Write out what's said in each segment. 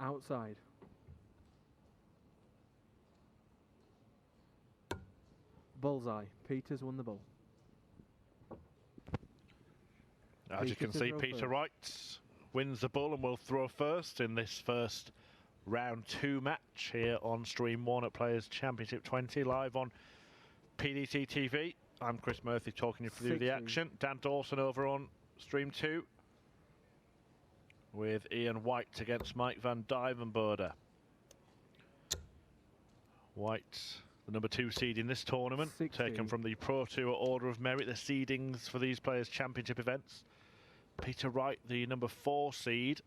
outside. Bullseye. Peter's won the ball. As you can see, Peter Wright wins the ball and will throw first in this first round 2 match here on Stream 1 at Players Championship 20, live on PDT TV. I'm Chris Murphy talking you through the action. Dan Dawson over on Stream 2 with Ian White against Mike van Duivenbode. White, the number 2 seed in this tournament, 60. Taken from the Pro Tour Order of Merit, the seedings for these Players Championship events. Peter Wright, the number 4 seed,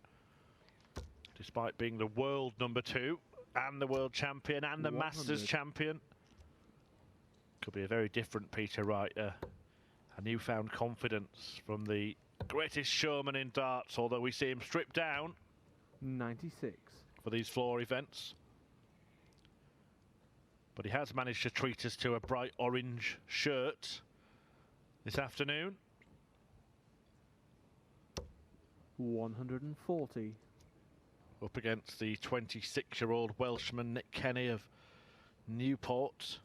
despite being the world number 2 and the world champion and the 100. Masters champion. Could be a very different Peter Wright. A newfound confidence from the greatest showman in darts, although we see him stripped down 96 for these floor events. But he has managed to treat us to a bright orange shirt this afternoon. 140. Up against the 26-year-old Welshman Nick Kenny of Newport.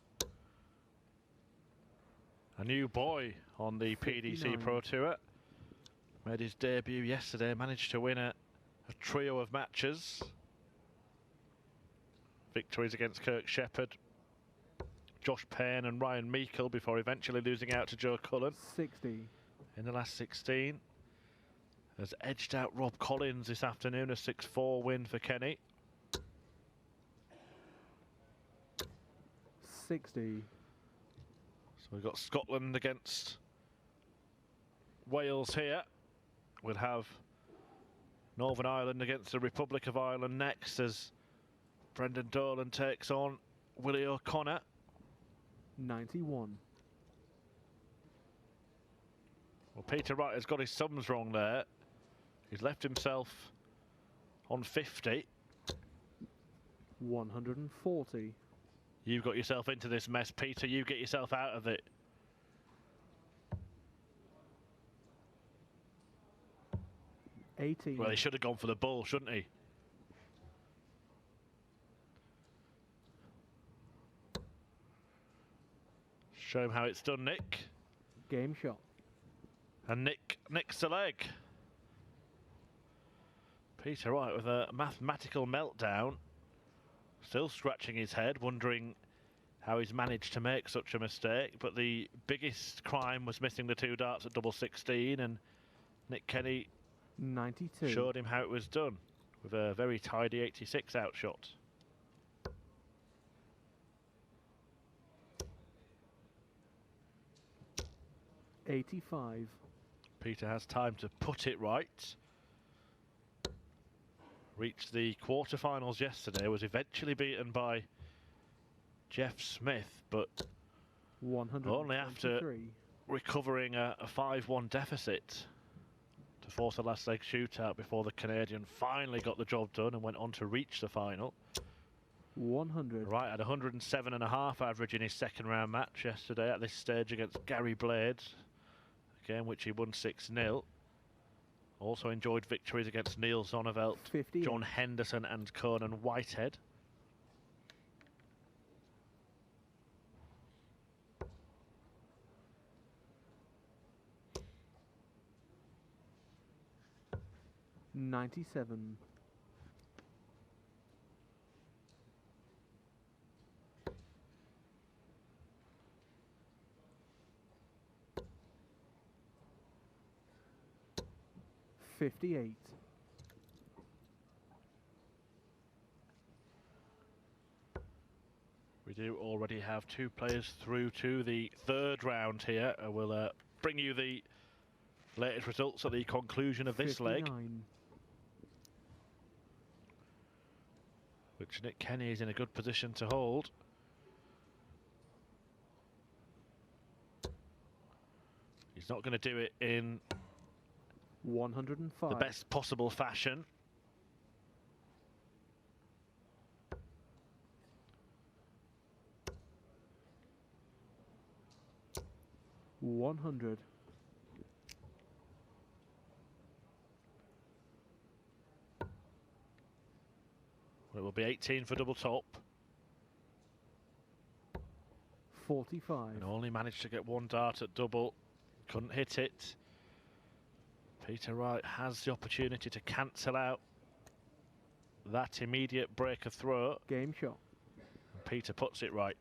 A new boy on the 59. PDC Pro Tour. Made his debut yesterday, managed to win a trio of matches. Victories against Kirk Shepherd, Josh Payne and Ryan Meikle before eventually losing out to Joe Cullen 60 in the last 16. Has edged out Rob Collins this afternoon, a 6-4 win for Kenny. 60. So we've got Scotland against Wales here. We'll have Northern Ireland against the Republic of Ireland next as Brendan Dolan takes on Willie O'Connor. 91. Well, Peter Wright has got his sums wrong there. He's left himself on 50. 140. You've got yourself into this mess, Peter. You get yourself out of it. Well, he should have gone for the ball, shouldn't he? Show him how it's done, Nick. Game shot. And Nick nicks the leg. Peter Wright with a mathematical meltdown. Still scratching his head, wondering how he's managed to make such a mistake. But the biggest crime was missing the 2 darts at double 16, and Nick Kenny 92 showed him how it was done with a very tidy 86 outshot. $85. Peter has time to put it right. Reached the quarterfinals yesterday, was eventually beaten by Jeff Smith, but only after recovering a 5-1 deficit to force a last leg shootout before the Canadian finally got the job done and went on to reach the final. 100. Right, at 107.5 average in his second round match yesterday at this stage against Gary Blades, again which he won 6-0. Also enjoyed victories against Neil Zonneveld, 50. John Henderson and Conan Whitehead. $97. $58. We do already have 2 players through to the 3rd round here. We'll bring you the latest results at the conclusion of this 59. leg, which Nick Kenny is in a good position to hold. He's not going to do it in 105. the best possible fashion. $100. Well, it will be 18 for double top. 45. And only managed to get one dart at double. Couldn't hit it. Peter Wright has the opportunity to cancel out that immediate break of throw. Game shot. And Peter puts it right.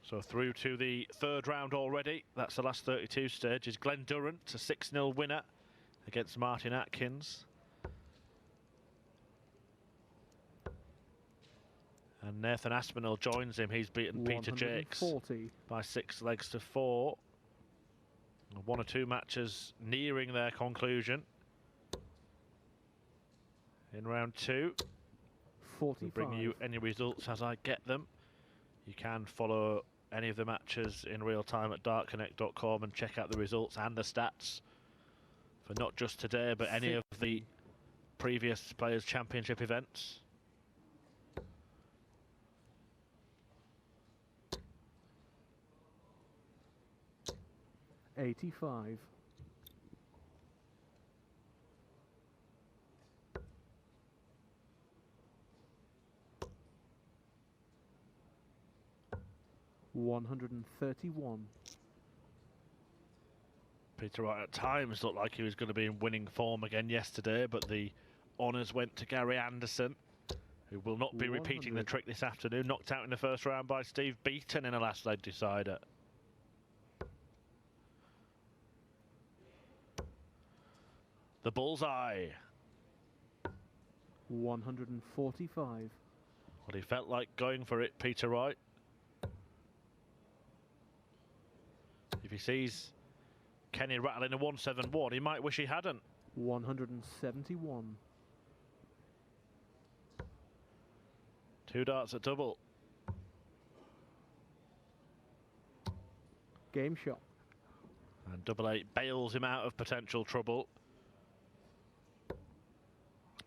So through to the third round already. That's the last 32 stage. Is Glenn Durrant, a 6-0 winner against Martin Atkins. And Nathan Aspinall joins him. He's beaten Peter Jakes by 6 legs to 4. One or two matches nearing their conclusion. In round 2. 45. We'll bring you any results as I get them. You can follow any of the matches in real time at dartconnect.com and check out the results and the stats for not just today but any of the previous Players' Championship events. $85. 131. Peter Wright at times looked like he was going to be in winning form again yesterday, but the honours went to Gary Anderson, who will not be repeating the trick this afternoon. Knocked out in the first round by Steve Beaton in a last leg decider. The bullseye. 145. Well, he felt like going for it, Peter Wright. If he sees Kenny rattling a 171, he might wish he hadn't. 171. 2 darts at double. Game shot. And double 8 bails him out of potential trouble.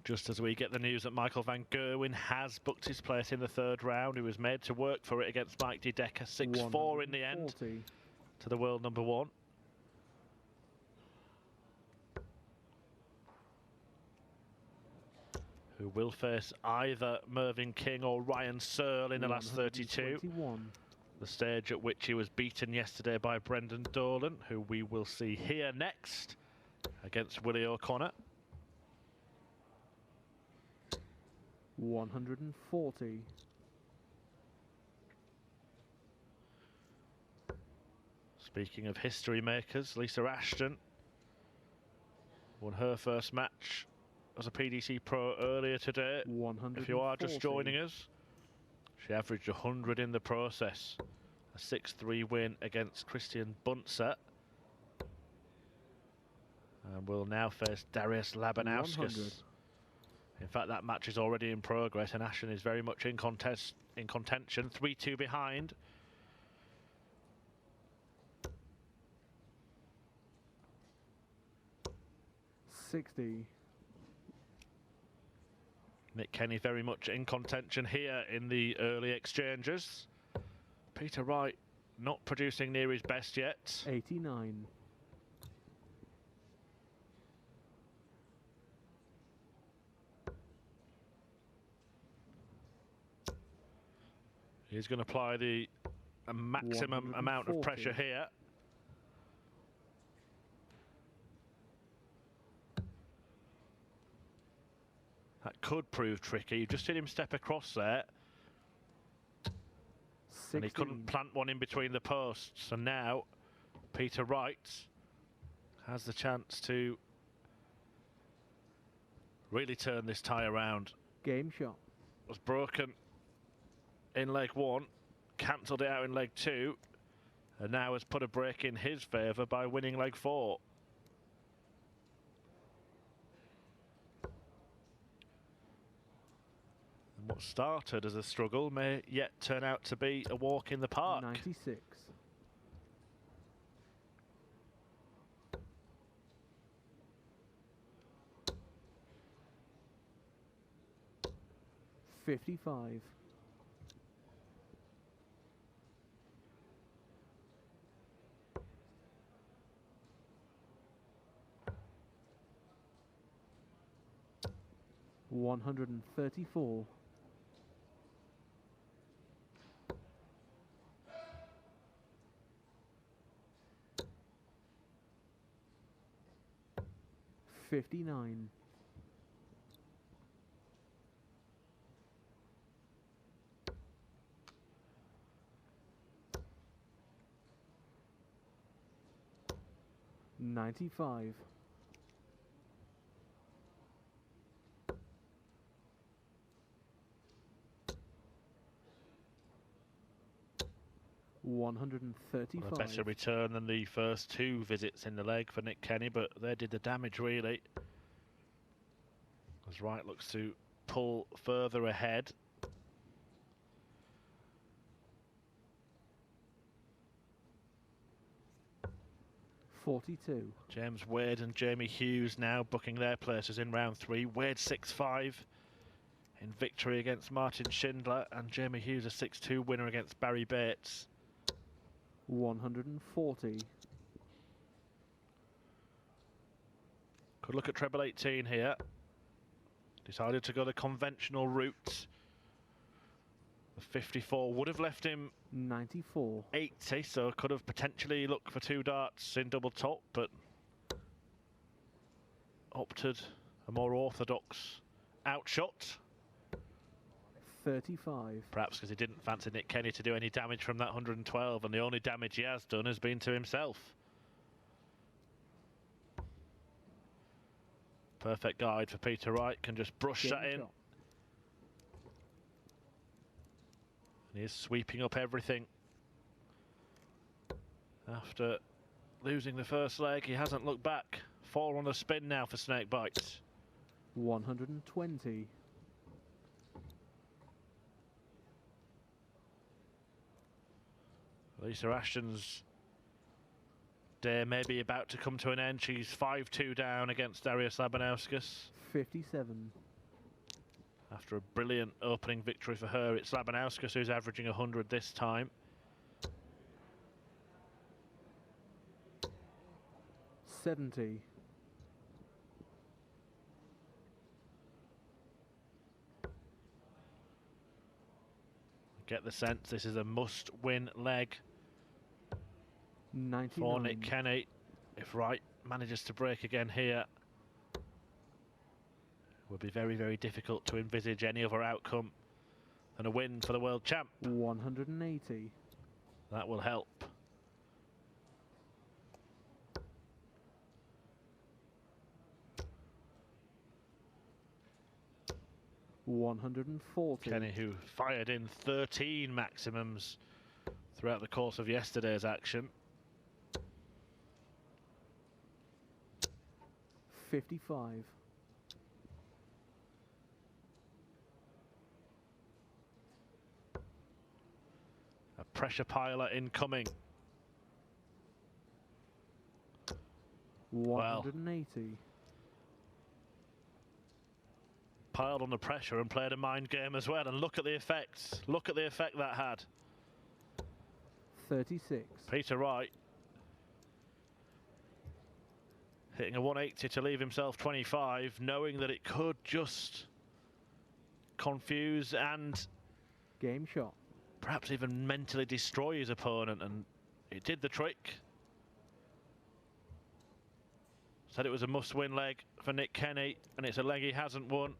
Just as we get the news that Michael van Gerwen has booked his place in the third round. He was made to work for it against Mike De Decker. 6-4 in the end to the world number 1. Who will face either Mervyn King or Ryan Searle in the last 32. The stage at which he was beaten yesterday by Brendan Dolan, who we will see here next against Willie O'Connor. 140. Speaking of history makers, Lisa Ashton won her first match as a PDC Pro earlier today. 140. If you are just joining us, she averaged 100 in the process. A 6-3 win against Christian Bunser. And will now face Darius Labanauskas. In fact, that match is already in progress, and Ashton is very much in contention. 3-2 behind. $60. Nick Kenny very much in contention here in the early exchanges. Peter Wright not producing near his best yet. 89. He's going to apply the maximum amount of pressure here. That could prove tricky. You've just seen him step across there. 16. And he couldn't plant one in between the posts. And now Peter Wright has the chance to really turn this tie around. Game shot. Was broken in leg 1, cancelled it out in leg 2, and now has put a break in his favour by winning leg 4. And what started as a struggle may yet turn out to be a walk in the park. 96. $55. 134. 59. 95. 135. Well, a better return than the first two visits in the leg for Nick Kenny, but they did the damage really. As Wright looks to pull further ahead. .42. James Wade and Jamie Hughes now booking their places in round 3. Wade 6-5 in victory against Martin Schindler, and Jamie Hughes a 6-2 winner against Barry Bates. 140. Could look at treble 18 here. Decided to go the conventional route. The 54 would have left him 94. 80, so could have potentially looked for 2 darts in double top, but opted a more orthodox outshot. 35. Perhaps because he didn't fancy Nick Kenny to do any damage from that 112, and the only damage he has done has been to himself. Perfect guide for Peter Wright, can just brush that in. And he is sweeping up everything. After losing the first leg, he hasn't looked back. 4 on the spin now for Snake Bites. 120. Lisa Ashton's day may be about to come to an end. She's 5-2 down against Darius Labanauskas. 57. After a brilliant opening victory for her, it's Labanauskas who's averaging 100 this time. 70. Get the sense this is a must-win leg 99. for Nick Kenny. If Wright manages to break again here, it would be very, very difficult to envisage any other outcome than a win for the world champ. 180. That will help. $140. Kenny, who fired in 13 maximums throughout the course of yesterday's action. 55. A pressure piler incoming. 180. Well, piled under pressure and played a mind game as well, and look at the effects. Look at the effect that had. 36. Peter Wright hitting a 180 to leave himself 25, knowing that it could just confuse and Game shot. perhaps even mentally destroy his opponent, and it did the trick. Said it was a must-win leg for Nick Kenny, and it's a leg he hasn't won.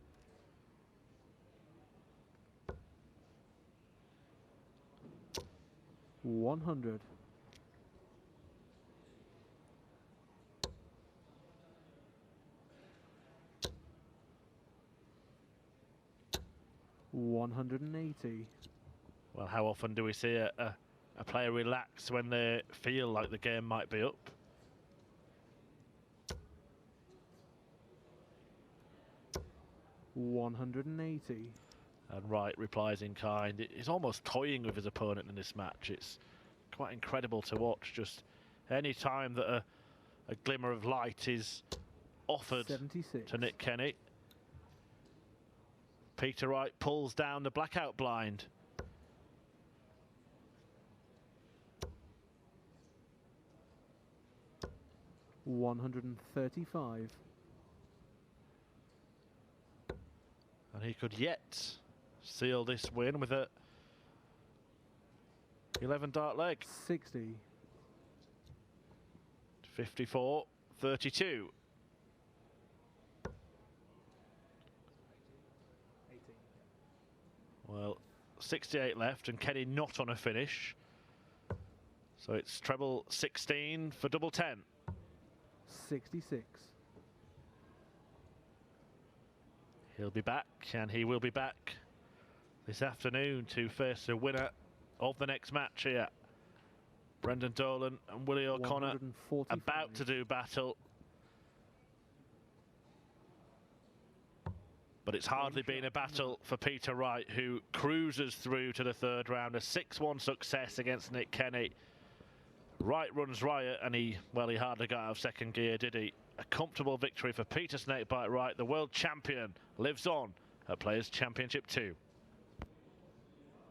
$100. $180. Well, how often do we see a player relax when they feel like the game might be up? $180. And Wright replies in kind. He's almost toying with his opponent in this match. It's quite incredible to watch. Just any time that a glimmer of light is offered 76. to Nick Kenny, Peter Wright pulls down the blackout blind. $135. he could yet seal this win with a 11 dart leg. 60. 54-32. Well, 68 left and Kenny not on a finish. So it's treble 16 for double 10. 66. He'll be back, and he will be back this afternoon to face the winner of the next match here. Brendan Dolan and Willie O'Connor about to do battle. But it's hardly been a battle for Peter Wright, who cruises through to the third round. A 6-1 success against Nick Kenny. Wright runs riot, and he hardly got out of second gear, did he? A comfortable victory for Peter Snakebite Wright. The world champion lives on at Players Championship 2.